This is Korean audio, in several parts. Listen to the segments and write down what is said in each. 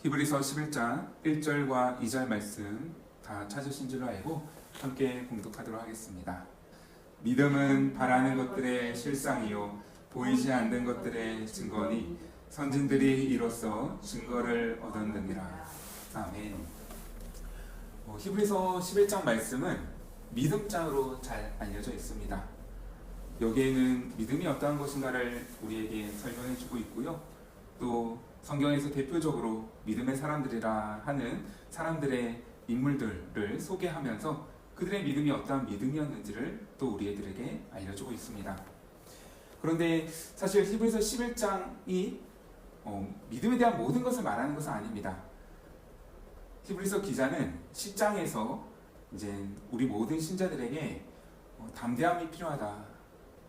히브리서 11장 1절과 2절 말씀 다 찾으신 줄로 알고 함께 공독하도록 하겠습니다. 믿음은 바라는 것들의 실상이요 보이지 않는 것들의 증거니 선진들이 이로써 증거를 얻었느니라. 아멘. 히브리서 11장 말씀은 믿음장으로 잘 알려져 있습니다. 여기에는 믿음이 어떠한 것인가를 우리에게 설명해 주고 있고요. 또 성경에서 대표적으로 믿음의 사람들이라 하는 사람들의 인물들을 소개하면서 그들의 믿음이 어떠한 믿음이었는지를 또 우리들에게 알려주고 있습니다. 그런데 사실 히브리서 11장이 믿음에 대한 모든 것을 말하는 것은 아닙니다. 히브리서 기자는 10장에서 이제 우리 모든 신자들에게 담대함이 필요하다,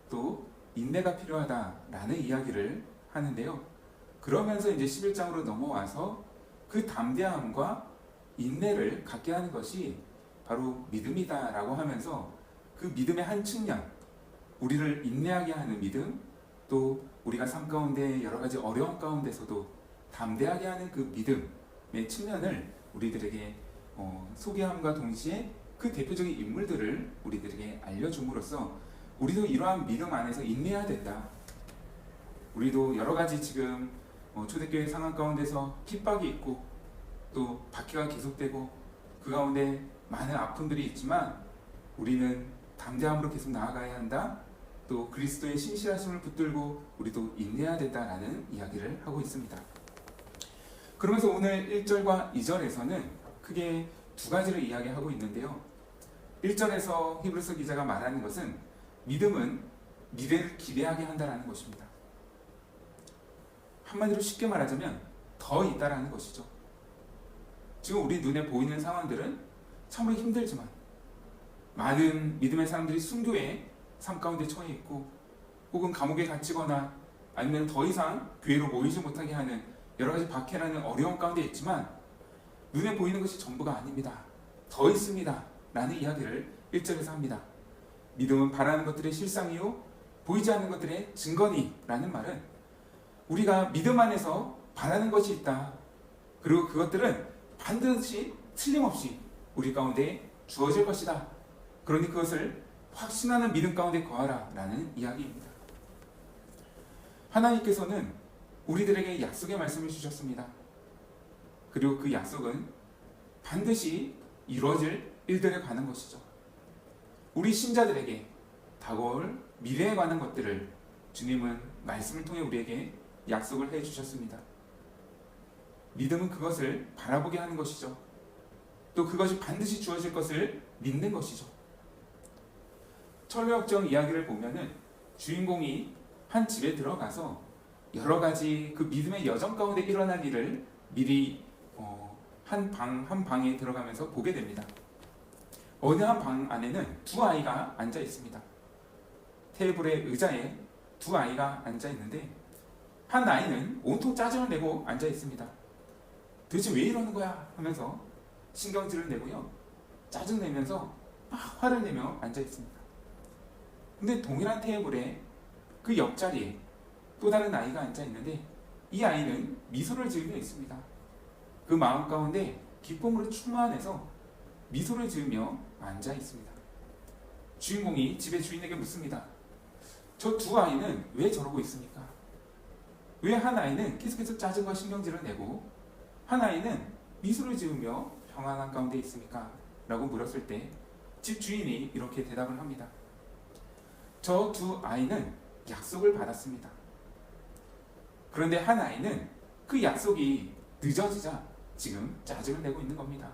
또 인내가 필요하다라는 이야기를 하는데요. 그러면서 이제 11장으로 넘어와서 그 담대함과 인내를 갖게 하는 것이 바로 믿음이다라고 하면서 그 믿음의 한 측면, 우리를 인내하게 하는 믿음, 또 우리가 삶 가운데 여러 가지 어려움 가운데서도 담대하게 하는 그 믿음의 측면을 우리들에게 소개함과 동시에 그 대표적인 인물들을 우리들에게 알려줌으로써 우리도 이러한 믿음 안에서 인내해야 된다. 우리도 여러 가지 지금 초대교회 상황 가운데서 핍박이 있고 또 박해가 계속되고 그 가운데 많은 아픔들이 있지만 우리는 담대함으로 계속 나아가야 한다. 또 그리스도의 신실하심을 붙들고 우리도 인내해야 된다라는 이야기를 하고 있습니다. 그러면서 오늘 1절과 2절에서는 크게 두 가지를 이야기하고 있는데요. 1절에서 히브리서 기자가 말하는 것은 믿음은 미래를 기대하게 한다라는 것입니다. 한마디로 쉽게 말하자면 더 있다라는 것이죠. 지금 우리 눈에 보이는 상황들은 참으로 힘들지만 많은 믿음의 사람들이 순교의 삶 가운데 처해 있고 혹은 감옥에 갇히거나 아니면 더 이상 교회로 모이지 못하게 하는 여러 가지 박해라는 어려움 가운데 있지만 눈에 보이는 것이 전부가 아닙니다. 더 있습니다 라는 이야기를 1절에서 합니다. 믿음은 바라는 것들의 실상이요 보이지 않는 것들의 증거니 라는 말은 우리가 믿음 안에서 바라는 것이 있다. 그리고 그것들은 반드시 틀림없이 우리 가운데 주어질 것이다. 그러니 그것을 확신하는 믿음 가운데 거하라 라는 이야기입니다. 하나님께서는 우리들에게 약속의 말씀을 주셨습니다. 그리고 그 약속은 반드시 이루어질 일들에 관한 것이죠. 우리 신자들에게 다가올 미래에 관한 것들을 주님은 말씀을 통해 우리에게 약속을 해주셨습니다. 믿음은 그것을 바라보게 하는 것이죠. 또 그것이 반드시 주어질 것을 믿는 것이죠. 철로역정 이야기를 보면은 주인공이 한 집에 들어가서 여러 가지 그 믿음의 여정 가운데 일어날 일을 미리 한 방에 들어가면서 보게 됩니다. 어느 한 방 안에는 두 아이가 앉아 있습니다. 테이블의 의자에 두 아이가 앉아 있는데 한 아이는 온통 짜증을 내고 앉아 있습니다. 도대체 왜 이러는 거야 하면서 신경질을 내고요. 짜증내면서 막 화를 내며 앉아 있습니다. 근데 동일한 테이블에 그 옆자리에 또 다른 아이가 앉아 있는데 이 아이는 미소를 지으며 있습니다. 그 마음 가운데 기쁨으로 충만해서 미소를 지으며 앉아 있습니다. 주인공이 집의 주인에게 묻습니다. 저 두 아이는 왜 저러고 있습니까? 왜 한 아이는 계속해서 짜증과 신경질을 내고 한 아이는 미소를 지으며 평안한 가운데 있습니까? 라고 물었을 때 집 주인이 이렇게 대답을 합니다. 저 두 아이는 약속을 받았습니다. 그런데 한 아이는 그 약속이 늦어지자 지금 짜증을 내고 있는 겁니다.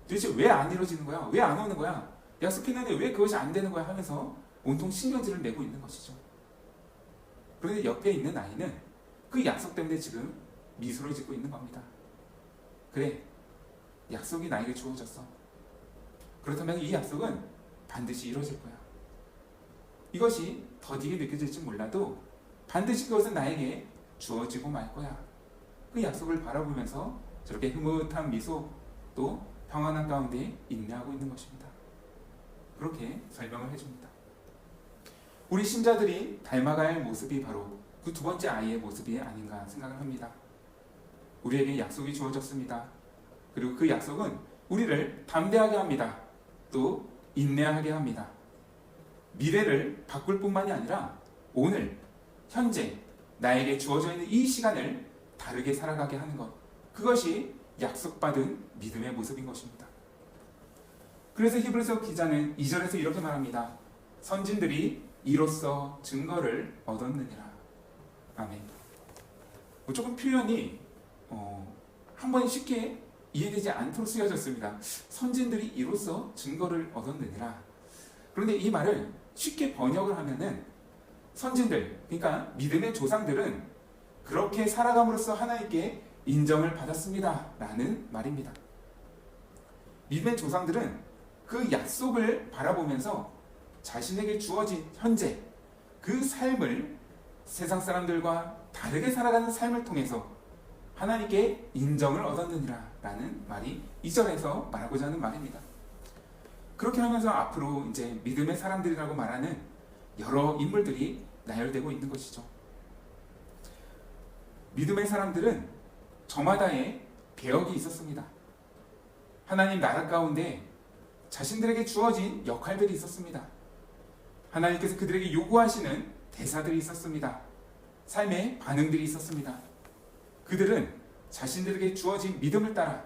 도대체 왜 안 이루어지는 거야? 왜 안 오는 거야? 약속했는데 왜 그것이 안 되는 거야? 하면서 온통 신경질을 내고 있는 것이죠. 그런데 옆에 있는 아이는 그 약속 때문에 지금 미소를 짓고 있는 겁니다. 그래, 약속이 나에게 주어졌어. 그렇다면 이 약속은 반드시 이루어질 거야. 이것이 더디게 느껴질지 몰라도 반드시 그것은 나에게 주어지고 말 거야. 그 약속을 바라보면서 저렇게 흐뭇한 미소 또 평안한 가운데 인내하고 있는 것입니다. 그렇게 설명을 해줍니다. 우리 신자들이 닮아가야 할 모습이 바로 그 두 번째 아이의 모습이 아닌가 생각을 합니다. 우리에게 약속이 주어졌습니다. 그리고 그 약속은 우리를 담대하게 합니다. 또 인내하게 합니다. 미래를 바꿀 뿐만이 아니라 오늘, 현재 나에게 주어져 있는 이 시간을 다르게 살아가게 하는 것, 그것이 약속받은 믿음의 모습인 것입니다. 그래서 히브리서 기자는 2절에서 이렇게 말합니다. 선진들이 이로써 증거를 얻었느니라. 아멘. 조금 표현이 한 번 쉽게 이해되지 않도록 쓰여졌습니다. 선진들이 이로써 증거를 얻었느니라. 그런데 이 말을 쉽게 번역을 하면은 선진들, 그러니까 믿음의 조상들은 그렇게 살아감으로써 하나님께 인정을 받았습니다 라는 말입니다. 믿음의 조상들은 그 약속을 바라보면서 자신에게 주어진 현재 그 삶을 세상 사람들과 다르게 살아가는 삶을 통해서 하나님께 인정을 얻었느니라 라는 말이 2절에서 말하고자 하는 말입니다. 그렇게 하면서 앞으로 이제 믿음의 사람들이라고 말하는 여러 인물들이 나열되고 있는 것이죠. 믿음의 사람들은 저마다의 배역이 있었습니다. 하나님 나라 가운데 자신들에게 주어진 역할들이 있었습니다. 하나님께서 그들에게 요구하시는 대사들이 있었습니다. 삶의 반응들이 있었습니다. 그들은 자신들에게 주어진 믿음을 따라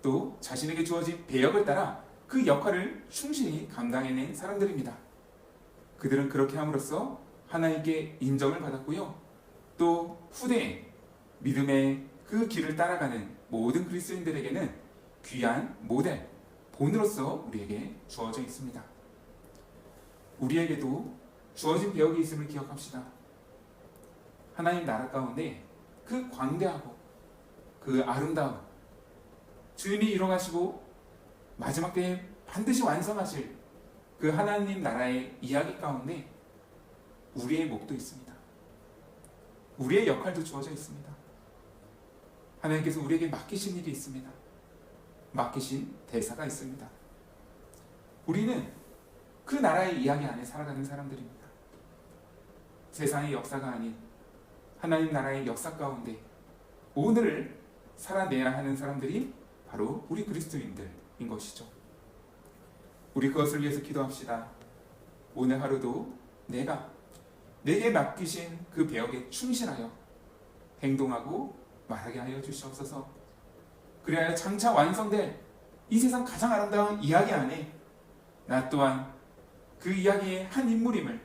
또 자신에게 주어진 배역을 따라 그 역할을 충실히 감당해낸 사람들입니다. 그들은 그렇게 함으로써 하나님께 인정을 받았고요. 또 후대에 믿음의 그 길을 따라가는 모든 그리스도인들에게는 귀한 모델, 본으로서 우리에게 주어져 있습니다. 우리에게도 주어진 배역이 있음을 기억합시다. 하나님 나라 가운데 그 광대하고 그 아름다움, 주님이 이뤄가시고 마지막 때에 반드시 완성하실 그 하나님 나라의 이야기 가운데 우리의 몫도 있습니다. 우리의 역할도 주어져 있습니다. 하나님께서 우리에게 맡기신 일이 있습니다. 맡기신 대사가 있습니다. 우리는 그 나라의 이야기 안에 살아가는 사람들입니다. 세상의 역사가 아닌 하나님 나라의 역사 가운데 오늘을 살아내야 하는 사람들이 바로 우리 그리스도인들인 것이죠. 우리 그것을 위해서 기도합시다. 오늘 하루도 내게 맡기신 그 배역에 충실하여 행동하고 말하게 하여 주시옵소서. 그래야 장차 완성될 이 세상 가장 아름다운 이야기 안에 나 또한 그 이야기의 한 인물임을,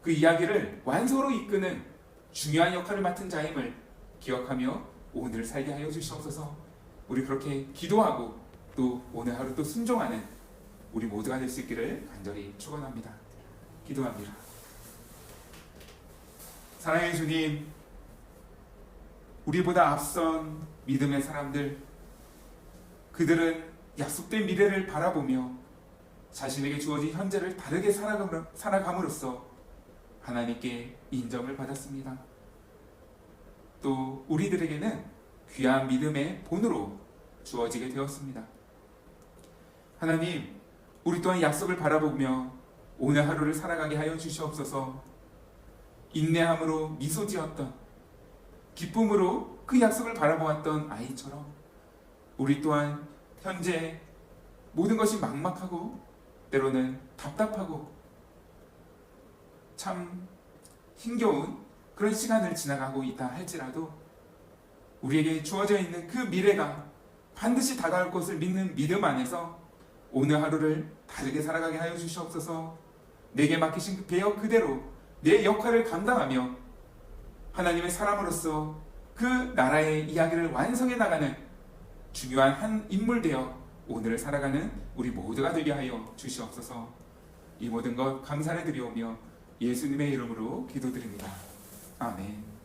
그 이야기를 완성으로 이끄는 중요한 역할을 맡은 자임을 기억하며 오늘을 살게 하여 주시옵소서. 우리 그렇게 기도하고 또 오늘 하루 또 순종하는 우리 모두가 될 수 있기를 간절히 축원합니다. 기도합니다. 사랑의 주님, 우리보다 앞선 믿음의 사람들, 그들은 약속된 미래를 바라보며 자신에게 주어진 현재를 다르게 살아감으로써 하나님께 인정을 받았습니다. 또 우리들에게는 귀한 믿음의 본으로 주어지게 되었습니다. 하나님, 우리 또한 약속을 바라보며 오늘 하루를 살아가게 하여 주시옵소서. 인내함으로 미소 지었던, 기쁨으로 그 약속을 바라보았던 아이처럼 우리 또한 현재 모든 것이 막막하고 때로는 답답하고 참 힘겨운 그런 시간을 지나가고 있다 할지라도 우리에게 주어져 있는 그 미래가 반드시 다가올 것을 믿는 믿음 안에서 오늘 하루를 다르게 살아가게 하여 주시옵소서. 내게 맡기신 그 배역 그대로 내 역할을 감당하며 하나님의 사람으로서 그 나라의 이야기를 완성해 나가는 중요한 한 인물 되어 오늘을 살아가는 우리 모두가 되게 하여 주시옵소서. 이 모든 것 감사를 드리오며 예수님의 이름으로 기도드립니다. 아멘.